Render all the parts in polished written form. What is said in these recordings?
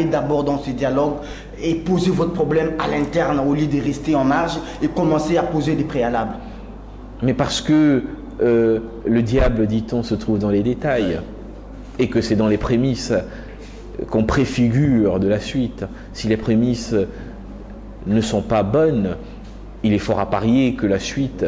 d'abord dans ce dialogue et poser votre problème à l'interne au lieu de rester en marge et commencer à poser des préalables. Mais parce que le diable, dit-on, se trouve dans les détails et que c'est dans les prémices qu'on préfigure de la suite. Si les prémices ne sont pas bonnes, il est fort à parier que la suite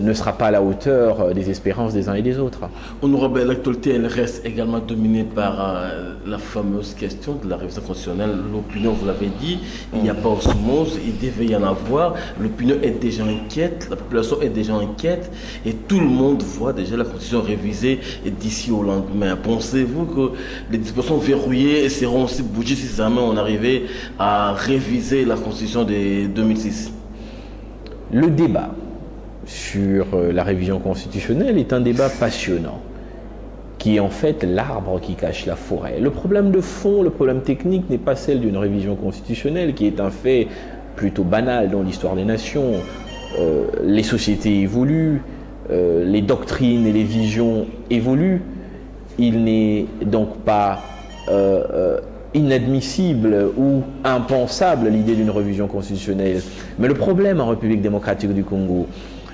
ne sera pas à la hauteur des espérances des uns et des autres. Honorable, l'actualité, elle reste également dominée par la fameuse question de la révision constitutionnelle. L'opinion, vous l'avez dit, il n'y a pas osmose, il devait y en avoir. L'opinion est déjà inquiète, la population est déjà inquiète et tout le monde voit déjà la constitution révisée d'ici au lendemain. Pensez-vous que les dispositions verrouillées seront aussi bougées si jamais on arrivait à réviser la constitution de 2006? Le débat sur la révision constitutionnelle est un débat passionnant, qui est en fait l'arbre qui cache la forêt. Le problème de fond, le problème technique n'est pas celle d'une révision constitutionnelle, qui est un fait plutôt banal dans l'histoire des nations. Les sociétés évoluent, les doctrines et les visions évoluent. Il n'est donc pas inadmissible ou impensable l'idée d'une révision constitutionnelle. Mais le problème en République démocratique du Congo,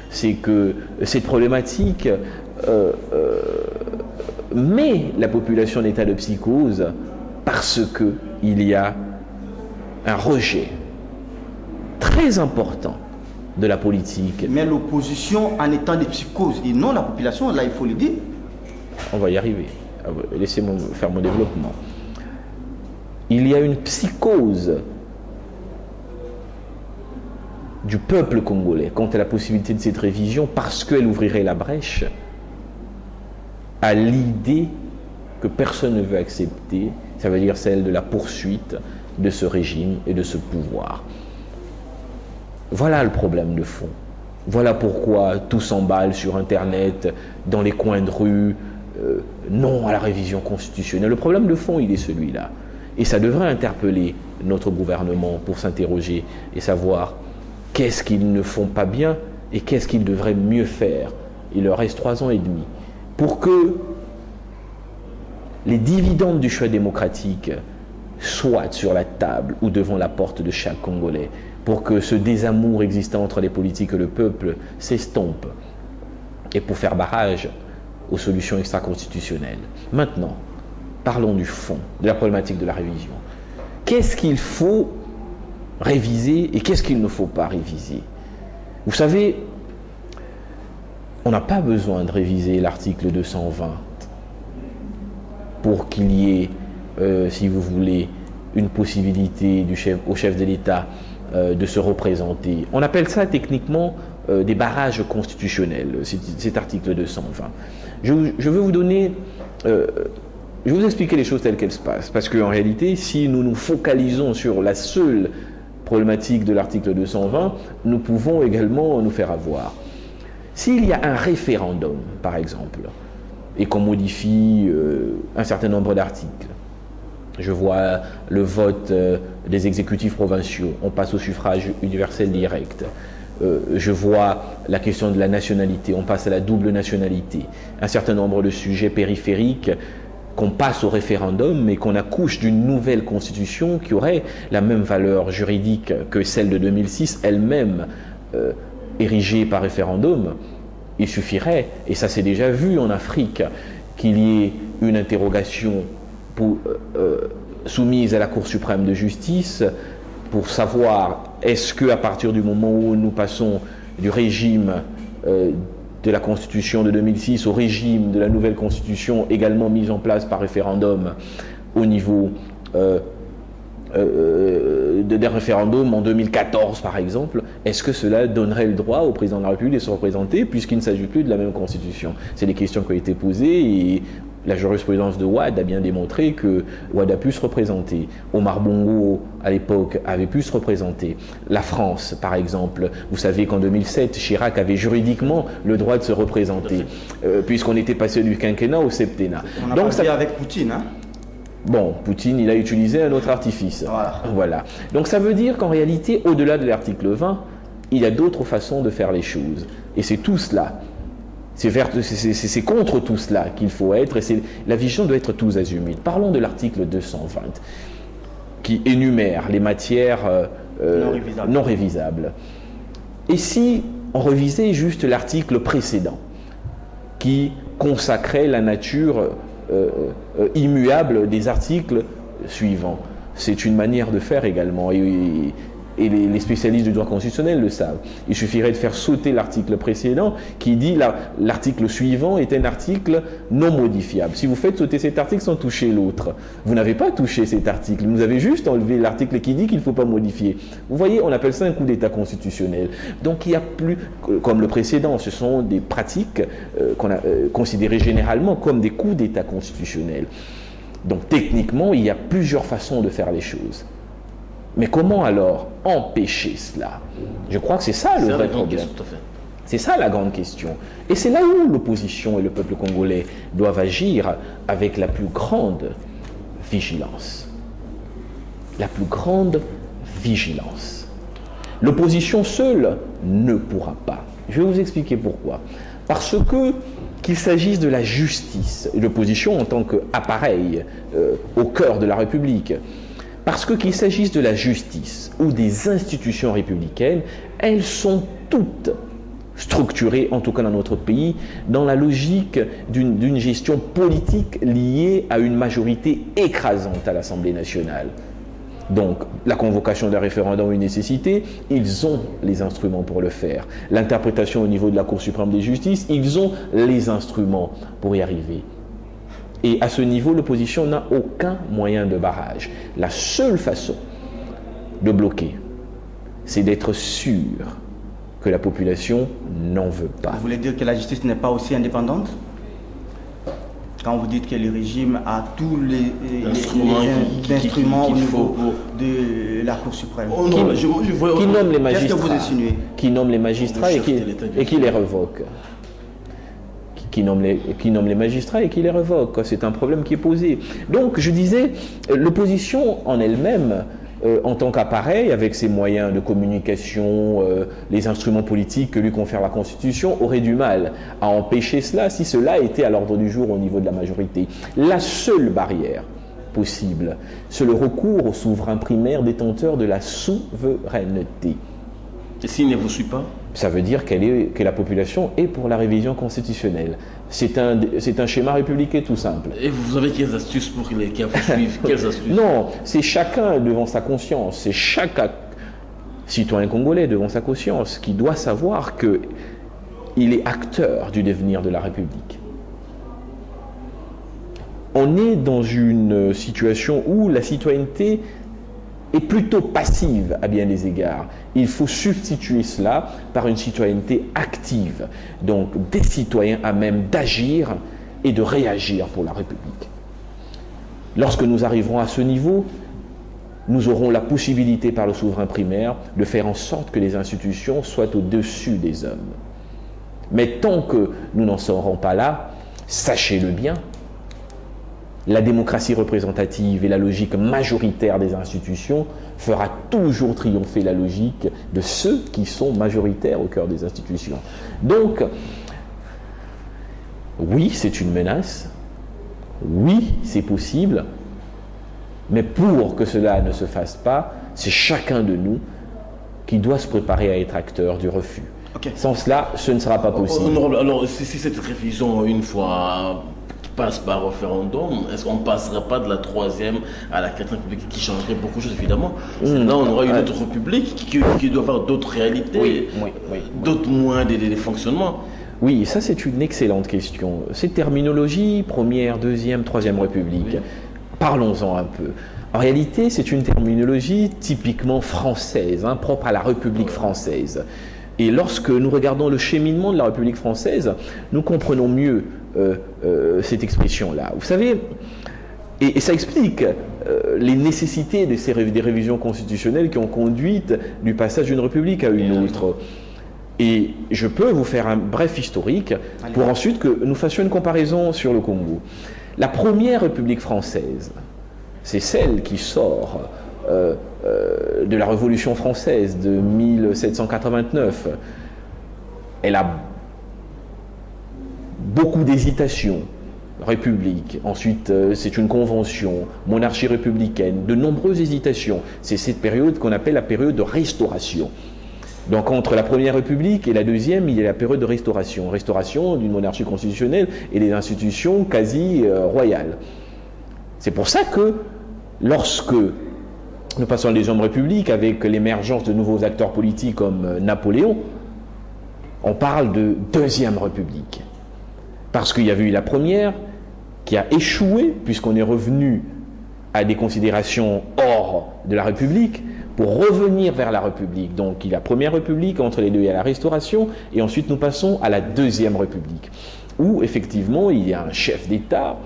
c'est que cette problématique met la population en état de psychose parce qu'il y a un rejet très important de la politique. Mais l'opposition en étant de psychose et non la population, là il faut le dire. On va y arriver. Laissez-moi faire mon développement. Il y a une psychose du peuple congolais quant à la possibilité de cette révision parce qu'elle ouvrirait la brèche à l'idée que personne ne veut accepter, ça veut dire celle de la poursuite de ce régime et de ce pouvoir. Voilà le problème de fond. Voilà pourquoi tout s'emballe sur Internet, dans les coins de rue, non à la révision constitutionnelle. Le problème de fond, il est celui-là. Et ça devrait interpeller notre gouvernement pour s'interroger et savoir qu'est-ce qu'ils ne font pas bien et qu'est-ce qu'ils devraient mieux faire. Il leur reste 3 ans et demi pour que les dividendes du choix démocratique soient sur la table ou devant la porte de chaque Congolais, pour que ce désamour existant entre les politiques et le peuple s'estompe et pour faire barrage aux solutions extra-constitutionnelles. Maintenant, parlons du fond, de la problématique de la révision. Qu'est-ce qu'il faut réviser et qu'est-ce qu'il ne faut pas réviser? Vous savez, on n'a pas besoin de réviser l'article 220 pour qu'il y ait, si vous voulez, une possibilité au chef de l'État de se représenter. On appelle ça techniquement des barrages constitutionnels, cet article 220. Je veux vous donner... je vais vous expliquer les choses telles qu'elles se passent, parce qu'en réalité, si nous nous focalisons sur la seule problématique de l'article 220, nous pouvons également nous faire avoir. S'il y a un référendum, par exemple, et qu'on modifie un certain nombre d'articles, je vois le vote des exécutifs provinciaux, on passe au suffrage universel direct. Je vois la question de la nationalité, on passe à la double nationalité. Un certain nombre de sujets périphériques qu'on passe au référendum, mais qu'on accouche d'une nouvelle constitution qui aurait la même valeur juridique que celle de 2006, elle-même érigée par référendum. Il suffirait, et ça s'est déjà vu en Afrique, qu'il y ait une interrogation soumise à la Cour suprême de justice pour savoir est-ce qu'à partir du moment où nous passons du régime de la Constitution de 2006 au régime de la nouvelle Constitution également mise en place par référendum au niveau des référendums en 2014 par exemple, est-ce que cela donnerait le droit au président de la République de se représenter puisqu'il ne s'agit plus de la même Constitution? C'est des questions qui ont été posées et la jurisprudence de Wade a bien démontré que Wade a pu se représenter. Omar Bongo, à l'époque, avait pu se représenter. La France, par exemple, vous savez qu'en 2007, Chirac avait juridiquement le droit de se représenter, puisqu'on était passé du quinquennat au septennat. On a donc ça avec Poutine, hein? Bon, Poutine, il a utilisé un autre artifice. Voilà. Donc ça veut dire qu'en réalité, au-delà de l'article 20, il y a d'autres façons de faire les choses. Et c'est tout cela. C'est contre tout cela qu'il faut être, et la vision doit être tous azimuts. Parlons de l'article 220. qui énumère les matières non révisables. Et si on revisait juste l'article précédent, qui consacrait la nature immuable des articles suivants? C'est une manière de faire également, et les spécialistes du droit constitutionnel le savent. Il suffirait de faire sauter l'article précédent qui dit l'article suivant est un article non modifiable. Si vous faites sauter cet article sans toucher l'autre, vous n'avez pas touché cet article, vous avez juste enlevé l'article qui dit qu'il ne faut pas modifier. Vous voyez, on appelle ça un coup d'état constitutionnel. Donc il n'y a plus, comme le précédent, ce sont des pratiques qu'on a considérées généralement comme des coups d'état constitutionnels. Donc techniquement, il y a plusieurs façons de faire les choses. Mais comment alors empêcher cela? Je crois que c'est ça le vrai problème. C'est ça la grande question. Et c'est là où l'opposition et le peuple congolais doivent agir avec la plus grande vigilance. La plus grande vigilance. L'opposition seule ne pourra pas. Je vais vous expliquer pourquoi. Parce que qu'il s'agisse de la justice, et l'opposition en tant qu'appareil au cœur de la République, parce que qu'il s'agisse de la justice ou des institutions républicaines, elles sont toutes structurées, en tout cas dans notre pays, dans la logique d'une gestion politique liée à une majorité écrasante à l'Assemblée nationale. Donc, la convocation d'un référendum est une nécessité, ils ont les instruments pour le faire. L'interprétation au niveau de la Cour suprême de justice, ils ont les instruments pour y arriver. Et à ce niveau, l'opposition n'a aucun moyen de barrage. La seule façon de bloquer, c'est d'être sûr que la population n'en veut pas. Vous voulez dire que la justice n'est pas aussi indépendante? Quand vous dites que le régime a tous les instruments au niveau de la Cour suprême. Qui nomme les magistrats? Qu'est-ce que vous insinuez? Qui nomme les magistrats et qui les revoque? Qui nomme les magistrats et qui les revoque. C'est un problème qui est posé. Donc, je disais, l'opposition en elle-même, en tant qu'appareil, avec ses moyens de communication, les instruments politiques que lui confère la Constitution, aurait du mal à empêcher cela si cela était à l'ordre du jour au niveau de la majorité. La seule barrière possible, c'est le recours au souverain primaire détenteur de la souveraineté. Et s'il ne vous suit pas? Ça veut dire que la population est pour la révision constitutionnelle. C'est un schéma républicain tout simple. Et vous avez quelles astuces pour qu'ils vous suivent? Quelles astuces? Non, c'est chacun devant sa conscience, c'est chaque citoyen congolais devant sa conscience qui doit savoir qu'il est acteur du devenir de la République. On est dans une situation où la citoyenneté est plutôt passive à bien des égards. Il faut substituer cela par une citoyenneté active, donc des citoyens à même d'agir et de réagir pour la République. Lorsque nous arriverons à ce niveau, nous aurons la possibilité par le souverain primaire de faire en sorte que les institutions soient au-dessus des hommes. Mais tant que nous n'en serons pas là, sachez-le bien, la démocratie représentative et la logique majoritaire des institutions fera toujours triompher la logique de ceux qui sont majoritaires au cœur des institutions. Donc, oui, c'est une menace, oui, c'est possible, mais pour que cela ne se fasse pas, c'est chacun de nous qui doit se préparer à être acteur du refus. Okay. Sans cela, ce ne sera pas possible. Alors, si cette révision, une fois passe par référendum, est-ce qu'on ne passerait pas de la 3e à la 4e République qui changerait beaucoup de choses, évidemment? Là, on aura une autre République qui doit avoir d'autres réalités, d'autres moyens de fonctionnement. Oui, ça c'est une excellente question. Ces terminologies, 1ère, 2e, 3e République, parlons-en un peu. En réalité, c'est une terminologie typiquement française, propre à la République française. Et lorsque nous regardons le cheminement de la République française, nous comprenons mieux cette expression-là. Vous savez, et ça explique les nécessités des révisions constitutionnelles qui ont conduit du passage d'une république à une autre. Et je peux vous faire un bref historique pour ensuite que nous fassions une comparaison sur le Congo. La 1ère République française, c'est celle qui sort de la Révolution française de 1789. Elle a beaucoup d'hésitations, république, ensuite c'est une convention, monarchie républicaine, de nombreuses hésitations. C'est cette période qu'on appelle la période de restauration. Donc entre la première république et la deuxième, il y a la période de restauration. Restauration d'une monarchie constitutionnelle et des institutions quasi royales. C'est pour ça que lorsque nous passons à la deuxième république avec l'émergence de nouveaux acteurs politiques comme Napoléon, on parle de deuxième république. Parce qu'il y avait eu la première qui a échoué puisqu'on est revenu à des considérations hors de la République pour revenir vers la République. Donc il y a la première République, entre les deux il y a la Restauration, et ensuite nous passons à la deuxième République, où effectivement il y a un chef d'État,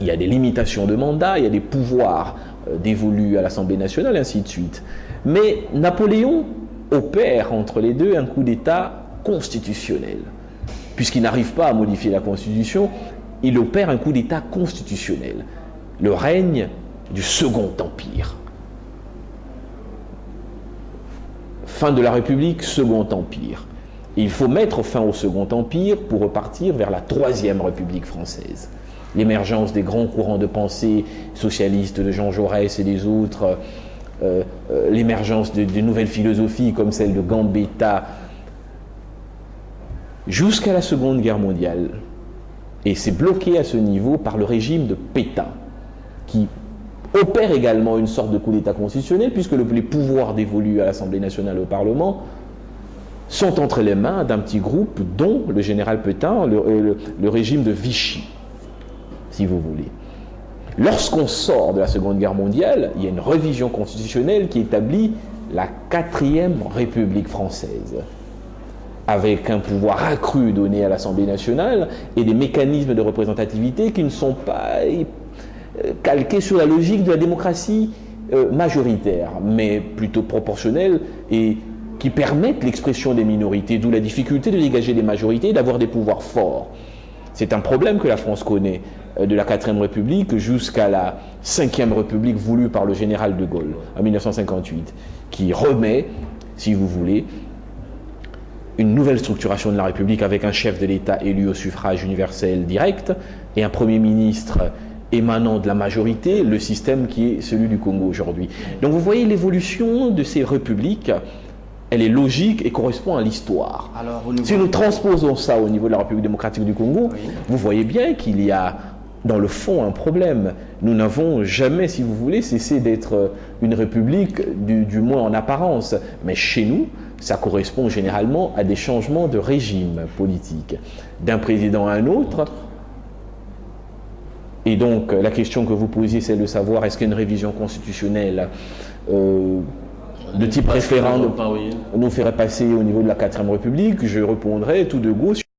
il y a des limitations de mandat, il y a des pouvoirs dévolus à l'Assemblée nationale, et ainsi de suite. Mais Napoléon opère entre les deux un coup d'État constitutionnel. Puisqu'il n'arrive pas à modifier la Constitution, il opère un coup d'État constitutionnel. Le règne du Second Empire. Fin de la République, Second Empire. Et il faut mettre fin au Second Empire pour repartir vers la Troisième République française. L'émergence des grands courants de pensée socialistes de Jean Jaurès et des autres, l'émergence de nouvelles philosophies comme celle de Gambetta, jusqu'à la Seconde Guerre mondiale. Et c'est bloqué à ce niveau par le régime de Pétain, qui opère également une sorte de coup d'État constitutionnel, puisque les pouvoirs dévolus à l'Assemblée nationale et au Parlement sont entre les mains d'un petit groupe, dont le général Pétain, le régime de Vichy, si vous voulez. Lorsqu'on sort de la Seconde Guerre mondiale, il y a une révision constitutionnelle qui établit la 4e République française, avec un pouvoir accru donné à l'Assemblée nationale et des mécanismes de représentativité qui ne sont pas calqués sur la logique de la démocratie majoritaire, mais plutôt proportionnelle et qui permettent l'expression des minorités, d'où la difficulté de dégager des majorités et d'avoir des pouvoirs forts. C'est un problème que la France connaît de la 4e République jusqu'à la 5e République voulue par le général de Gaulle en 1958, qui remet, si vous voulez, une nouvelle structuration de la République avec un chef de l'État élu au suffrage universel direct et un Premier ministre émanant de la majorité, le système qui est celui du Congo aujourd'hui. Donc vous voyez l'évolution de ces républiques, elle est logique et correspond à l'histoire. Si nous transposons ça au niveau de la République démocratique du Congo, oui, vous voyez bien qu'il y a dans le fond un problème. Nous n'avons jamais, si vous voulez, cessé d'être une république, du moins en apparence. Mais chez nous, ça correspond généralement à des changements de régime politique, d'un président à un autre. Et donc, la question que vous posiez, c'est de savoir est-ce qu'une révision constitutionnelle de type référendum nous ferait passer au niveau de la 4e République? Je répondrai tout de go.